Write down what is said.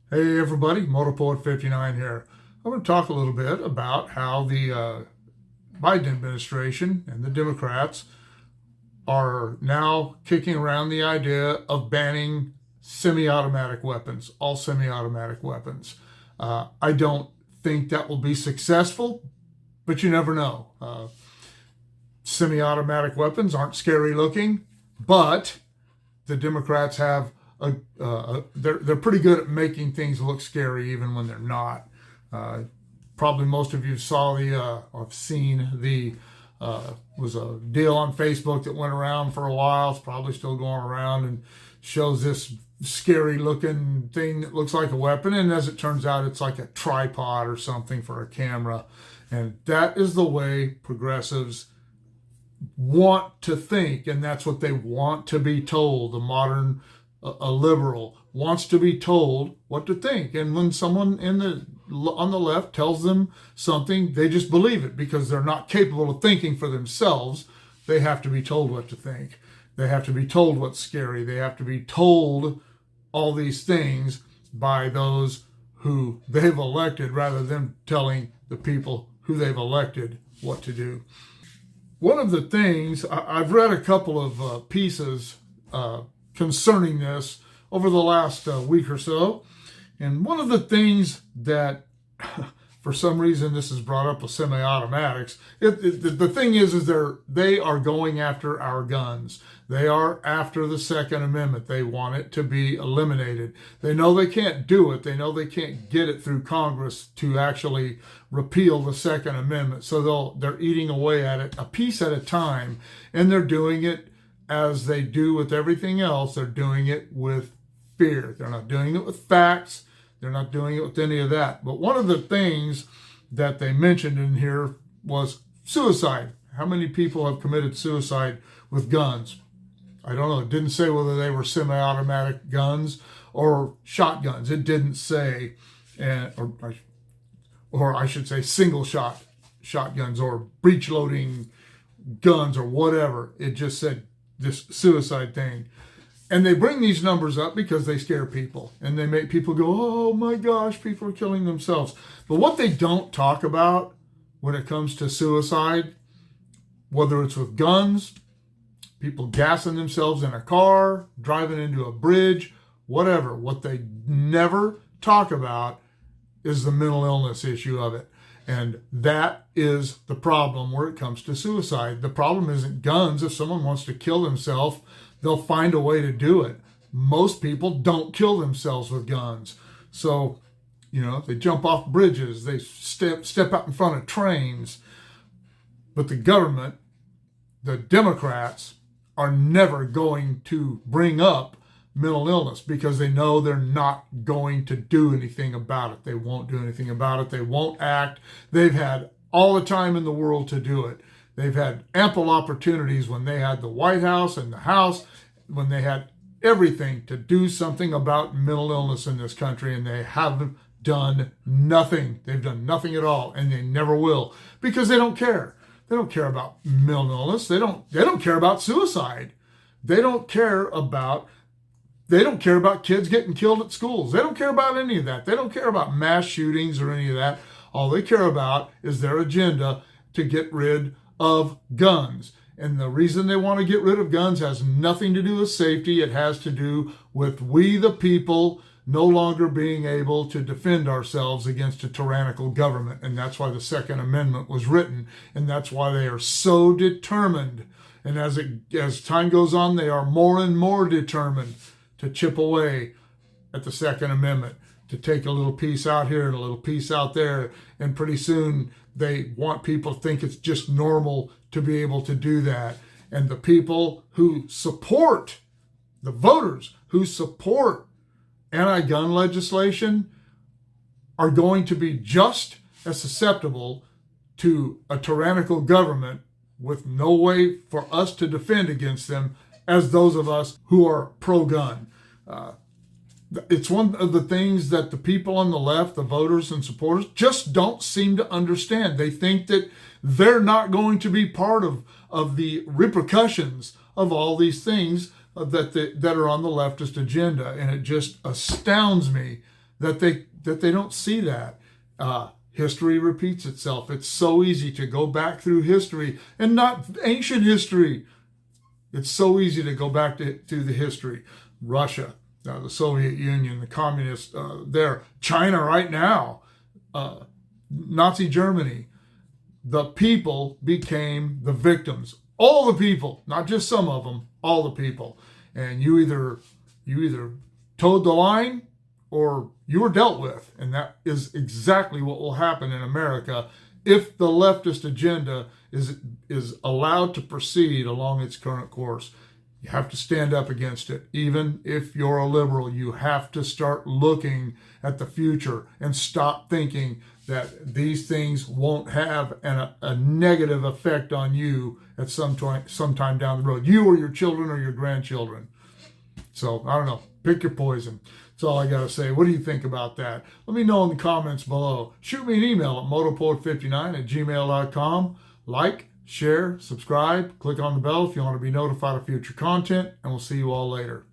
Hey everybody, Motorpoet 59 here. I'm going to talk a little bit about how the Biden administration and the Democrats are now kicking around the idea of banning semi-automatic weapons, all semi-automatic weapons. I don't think that will be successful, but you never know. Semi-automatic weapons aren't scary looking, but the Democrats have they're pretty good at making things look scary even when they're not. Uh, Probably most of you saw have seen the was a deal on Facebook that went around for a while. It's probably still going around and shows this scary looking thing that looks like a weapon, and as it turns out, it's like a tripod or something for a camera. And that is the way progressives want to think, and that's what they want to be told. The modern a liberal wants to be told what to think, and when someone on the left tells them something, they just believe it because they're not capable of thinking for themselves. They have to be told what to think. They have to be told what's scary. They have to be told all these things by those who they've elected rather than telling the people who they've elected what to do. One of the things, I've read a couple of pieces concerning this over the last week or so, and one of the things that, for some reason, this is brought up with semi-automatics. The thing is they are going after our guns. They are after the Second Amendment. They want it to be eliminated. They know they can't do it. They know they can't get it through Congress to actually repeal the Second Amendment. So they're eating away at it a piece at a time, and they're doing it as they do with everything else. They're doing it with fear. They're not doing it with facts. They're not doing it with any of that. But one of the things that they mentioned in here was suicide. How many people have committed suicide with guns? I don't know. It didn't say whether they were semi-automatic guns or shotguns. It didn't say, or I should say single shot shotguns or breech loading guns or whatever. It just said this suicide thing. And they bring these numbers up because they scare people and they make people go, oh my gosh, people are killing themselves. But what they don't talk about when it comes to suicide, whether it's with guns, people gassing themselves in a car, driving into a bridge, whatever, what they never talk about is the mental illness issue of it. And that is the problem where it comes to suicide. The problem isn't guns. If someone wants to kill themselves, they'll find a way to do it. Most people don't kill themselves with guns. So, they jump off bridges, they step out in front of trains. But the government, the Democrats, are never going to bring up mental illness because they know they're not going to do anything about it. They won't do anything about it. They won't act. They've had all the time in the world to do it. They've had ample opportunities when they had the White House and the House, when they had everything to do something about mental illness in this country, and they haven't done nothing. They've done nothing at all, and they never will because they don't care. They don't care about mental illness. They don't care about suicide. They don't care about kids getting killed at schools. They don't care about any of that. They don't care about mass shootings or any of that. All they care about is their agenda to get rid of guns. And the reason they want to get rid of guns has nothing to do with safety. It has to do with we the people no longer being able to defend ourselves against a tyrannical government. And that's why the Second Amendment was written. And that's why they are so determined. And as time goes on, they are more and more determined to chip away at the Second Amendment, to take a little piece out here and a little piece out there. And pretty soon they want people to think it's just normal to be able to do that. And the people who support, the voters who support anti-gun legislation are going to be just as susceptible to a tyrannical government with no way for us to defend against them as those of us who are pro-gun. It's one of the things that the people on the left, the voters and supporters, just don't seem to understand. They think that they're not going to be part of the repercussions of all these things that are on the leftist agenda. And it just astounds me that they don't see that. History repeats itself. It's so easy to go back through history, and not ancient history. It's so easy to go back to the history. Russia, the Soviet Union, the communists there, China right now, Nazi Germany. The people became the victims. All the people, not just some of them, all the people. And you either towed the line or you were dealt with. And that is exactly what will happen in America if the leftist agenda is allowed to proceed along its current course. You have to stand up against it. Even if you're a liberal, you have to start looking at the future and stop thinking that these things won't have a negative effect on you at sometime down the road. You or your children or your grandchildren. So, I don't know. Pick your poison. That's all I got to say. What do you think about that? Let me know in the comments below. Shoot me an email at motopoet59@gmail.com. Like, share, subscribe, click on the bell if you want to be notified of future content, and we'll see you all later.